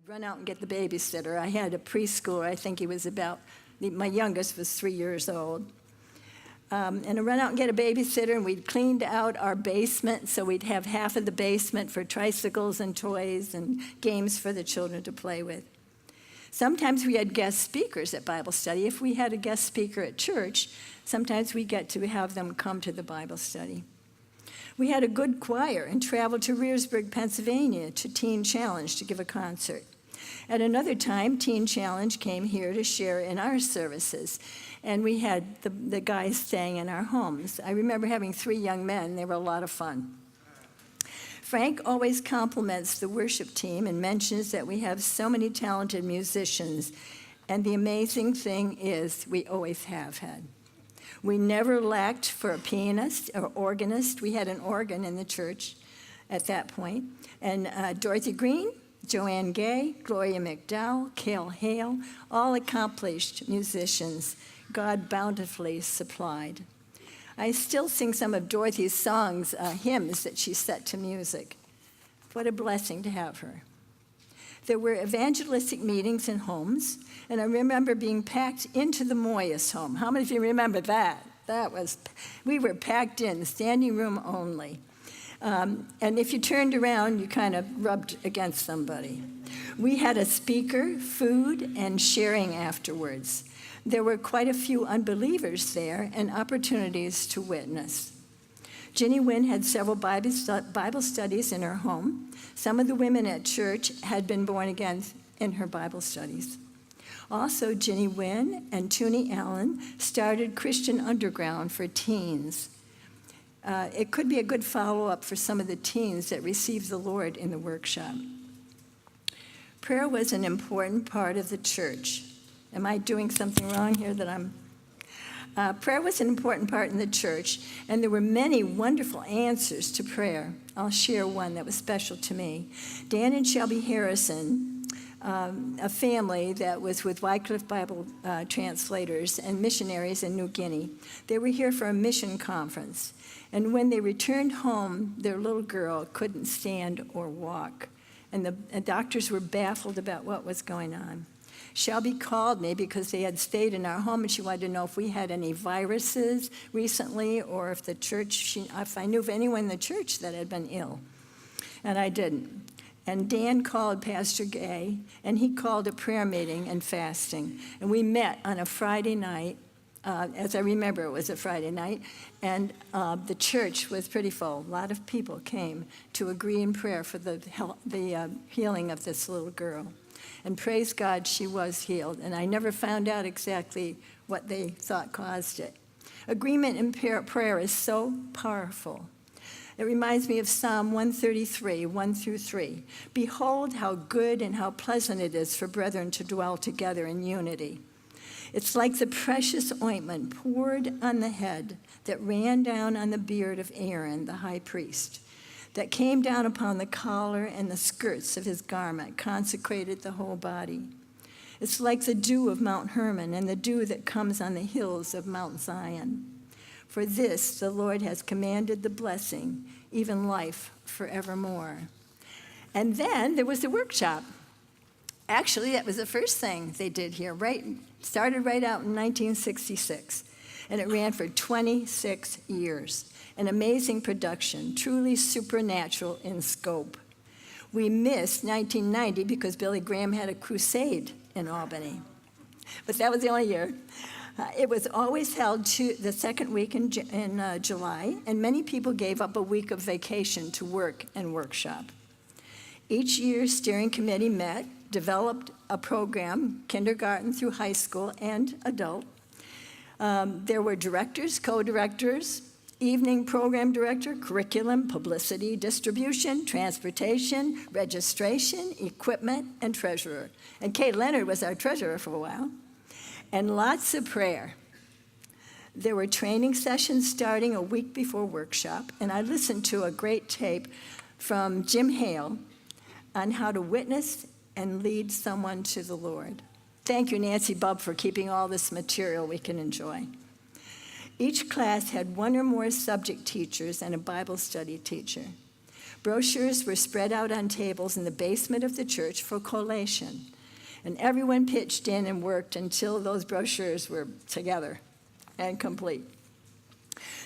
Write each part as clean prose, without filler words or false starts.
run out and get the babysitter. I had a preschooler. I think he was my youngest was 3 years old. And I'd run out and get a babysitter, and we'd cleaned out our basement, so we'd have half of the basement for tricycles and toys and games for the children to play with. Sometimes we had guest speakers at Bible study. If we had a guest speaker at church, sometimes we get to have them come to the Bible study. We had a good choir and traveled to Rearsburg, Pennsylvania to Teen Challenge to give a concert. At another time, Teen Challenge came here to share in our services, and we had the guys staying in our homes. I remember having 3 young men. They were a lot of fun. Frank always compliments the worship team and mentions that we have so many talented musicians, and the amazing thing is we always have had. We never lacked for a pianist or organist. We had an organ in the church at that point. And Dorothy Green, Joanne Gay, Gloria McDowell, Cale Hale, all accomplished musicians God bountifully supplied. I still sing some of Dorothy's songs, hymns that she set to music. What a blessing to have her. There were evangelistic meetings in homes, and I remember being packed into the Moyes home. How many of you remember that? We were packed in, standing room only. And if you turned around, you kind of rubbed against somebody. We had a speaker, food, and sharing afterwards. There were quite a few unbelievers there and opportunities to witness. Ginny Wynn had several Bible studies in her home. Some of the women at church had been born again in her Bible studies. Also, Ginny Wynn and Toonie Allen started Christian Underground for teens. It could be a good follow-up for some of the teens that received the Lord in the workshop. Prayer was an important part of the church. Am I doing something wrong here prayer was an important part in the church, and there were many wonderful answers to prayer. I'll share one that was special to me. Dan and Shelby Harrison, a family that was with Wycliffe Bible translators and missionaries in New Guinea. They were here for a mission conference, and when they returned home, their little girl couldn't stand or walk, and the doctors were baffled about what was going on. Shelby called me because they had stayed in our home, and she wanted to know if we had any viruses recently, or if if I knew of anyone in the church that had been ill. And I didn't. And Dan called Pastor Gay, and he called a prayer meeting and fasting. And we met on a Friday night. As I remember, it was a Friday night, and the church was pretty full. A lot of people came to agree in prayer for the healing of this little girl. And praise God, she was healed. And I never found out exactly what they thought caused it. Agreement in prayer is so powerful. It reminds me of Psalm 133, 1 through 3. Behold how good and how pleasant it is for brethren to dwell together in unity. It's like the precious ointment poured on the head that ran down on the beard of Aaron, the high priest, that came down upon the collar and the skirts of his garment, consecrated the whole body. It's like the dew of Mount Hermon and the dew that comes on the hills of Mount Zion. For this the Lord has commanded the blessing, even life forevermore. And then there was the workshop. Actually, that was the first thing they did here, started right out in 1966, and it ran for 26 years. An amazing production, truly supernatural in scope. We missed 1990 because Billy Graham had a crusade in Albany, but that was the only year. It was always held the second week in July, and many people gave up a week of vacation to work and workshop. Each year, steering committee met, developed a program, kindergarten through high school and adult. There were directors, co-directors, evening program director, curriculum, publicity, distribution, transportation, registration, equipment, and treasurer. And Kate Leonard was our treasurer for a while. And lots of prayer. There were training sessions starting a week before workshop, and I listened to a great tape from Jim Hale on how to witness and lead someone to the Lord. Thank you, Nancy Bubb, for keeping all this material we can enjoy. Each class had one or more subject teachers and a Bible study teacher. Brochures were spread out on tables in the basement of the church for collation, and everyone pitched in and worked until those brochures were together and complete.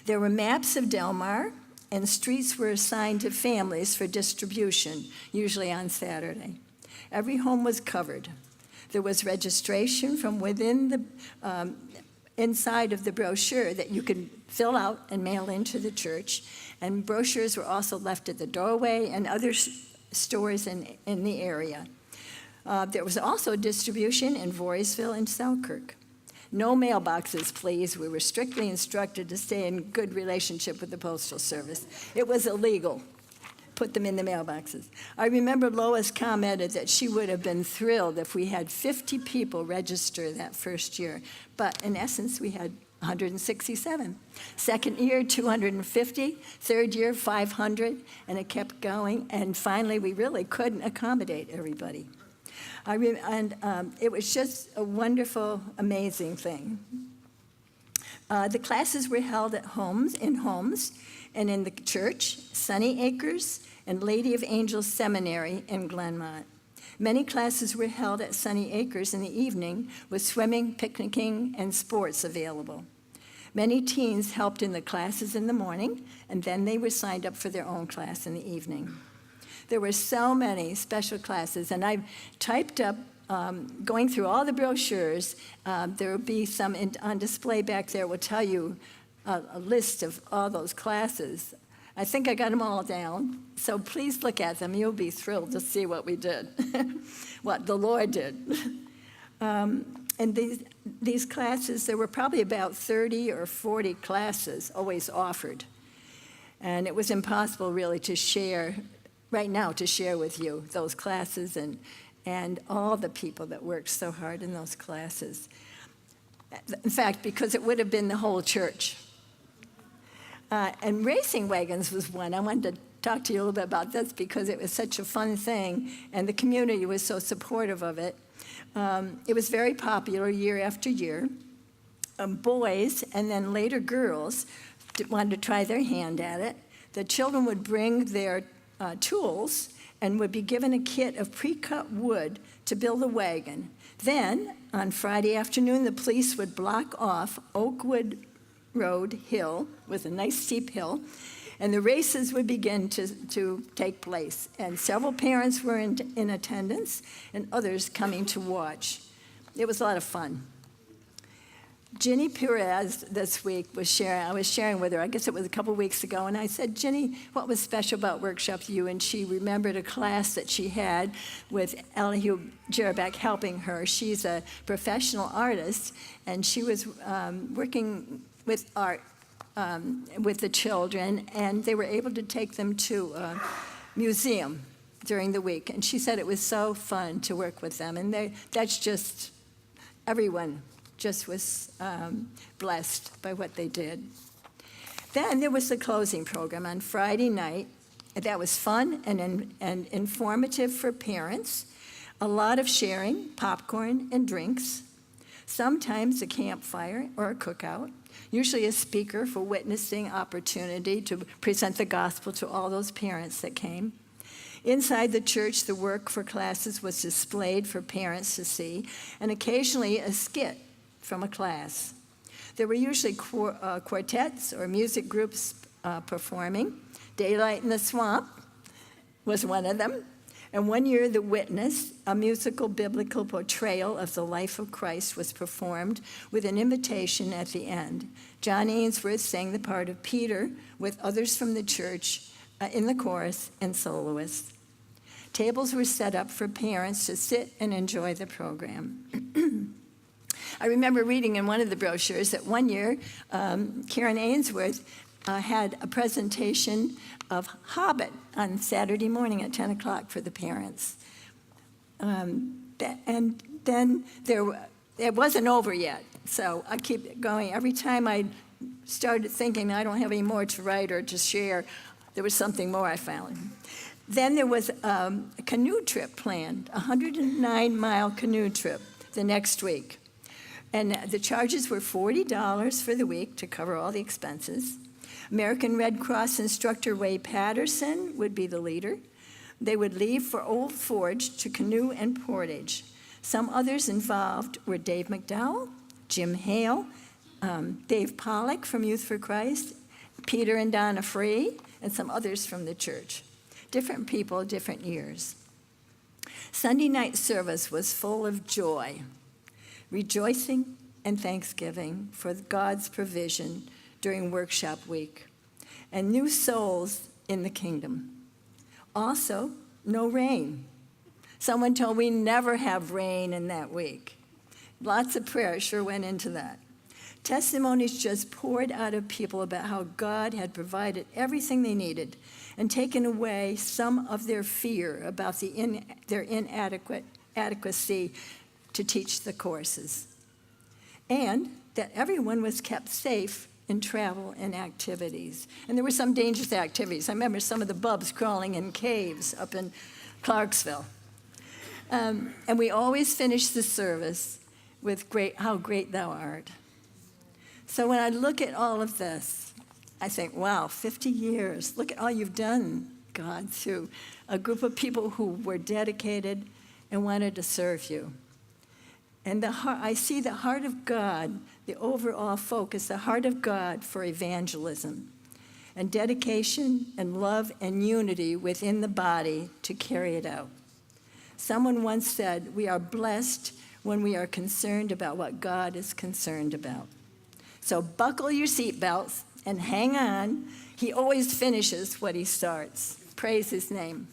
There were maps of Del Mar, and streets were assigned to families for distribution, usually on Saturday. Every home was covered. There was registration from within the inside of the brochure that you could fill out and mail into the church, and brochures were also left at the doorway and other stores in the area. There was also distribution in Voorheesville and Selkirk. No mailboxes, please. We were strictly instructed to stay in good relationship with the Postal Service. It was illegal. Put them in the mailboxes. I remember Lois commented that she would have been thrilled if we had 50 people register that first year. But in essence, we had 167. Second year, 250. Third year, 500. And it kept going. And finally, we really couldn't accommodate everybody. It was just a wonderful, amazing thing. The classes were held at homes, and in the church, Sunny Acres, and Lady of Angels Seminary in Glenmont. Many classes were held at Sunny Acres in the evening with swimming, picnicking, and sports available. Many teens helped in the classes in the morning, and then they were signed up for their own class in the evening. There were so many special classes, and I've typed up, going through all the brochures, there will be some on display back there will tell you a list of all those classes. I think I got them all down, so please look at them. You'll be thrilled to see what we did, what the Lord did. And these classes, there were probably about 30 or 40 classes always offered. And it was impossible really to share with you those classes and all the people that worked so hard in those classes. In fact, because it would have been the whole church. And racing wagons was one. I wanted to talk to you a little bit about this because it was such a fun thing, and the community was so supportive of it. It was very popular year after year. Boys, and then later girls, wanted to try their hand at it. The children would bring their tools and would be given a kit of pre-cut wood to build a wagon. Then, on Friday afternoon, the police would block off Oakwood Road Hill, with a nice steep hill, and the races would begin to take place. And several parents were in attendance and others coming to watch. It was a lot of fun. Ginny Perez this week I was sharing with her, I guess it was a couple weeks ago, and I said, Ginny, what was special about Workshop U? And she remembered a class that she had with Elihu Jerabek helping her. She's a professional artist, and she was working with art with the children, and they were able to take them to a museum during the week. And she said it was so fun to work with them, and that's just everyone just was blessed by what they did. Then there was the closing program on Friday night. That was fun and informative for parents. A lot of sharing, popcorn and drinks. Sometimes a campfire or a cookout. Usually a speaker for witnessing opportunity to present the gospel to all those parents that came. Inside the church, the work for classes was displayed for parents to see, and occasionally a skit from a class. There were usually quartets or music groups performing. Daylight in the Swamp was one of them. And one year, The Witness, a musical biblical portrayal of the life of Christ, was performed with an invitation at the end. John Ainsworth sang the part of Peter with others from the church in the chorus and soloists. Tables were set up for parents to sit and enjoy the program. I remember reading in one of the brochures that one year, Karen Ainsworth had a presentation of Hobbit on Saturday morning at 10 o'clock for the parents. And then it wasn't over yet, so I keep going. Every time I started thinking I don't have any more to write or to share, there was something more I found. Then there was a canoe trip planned, a 109-mile canoe trip the next week. And the charges were $40 for the week to cover all the expenses. American Red Cross instructor Ray Patterson would be the leader. They would leave for Old Forge to Canoe and Portage. Some others involved were Dave McDowell, Jim Hale, Dave Pollock from Youth for Christ, Peter and Donna Free, and some others from the church. Different people, different years. Sunday night service was full of joy, rejoicing and thanksgiving for God's provision during workshop week, and new souls in the kingdom. Also, no rain. Someone told we never have rain in that week. Lots of prayer sure went into that. Testimonies just poured out of people about how God had provided everything they needed and taken away some of their fear about their inadequacy to teach the courses. And that everyone was kept safe in travel and activities. And there were some dangerous activities. I remember some of the bubs crawling in caves up in Clarksville. And we always finished the service with how great thou art. So when I look at all of this, I think, wow, 50 years. Look at all you've done, God, through a group of people who were dedicated and wanted to serve you. And I see the heart of God, the overall focus, the heart of God for evangelism and dedication and love and unity within the body to carry it out. Someone once said, we are blessed when we are concerned about what God is concerned about. So buckle your seatbelts and hang on. He always finishes what he starts. Praise his name.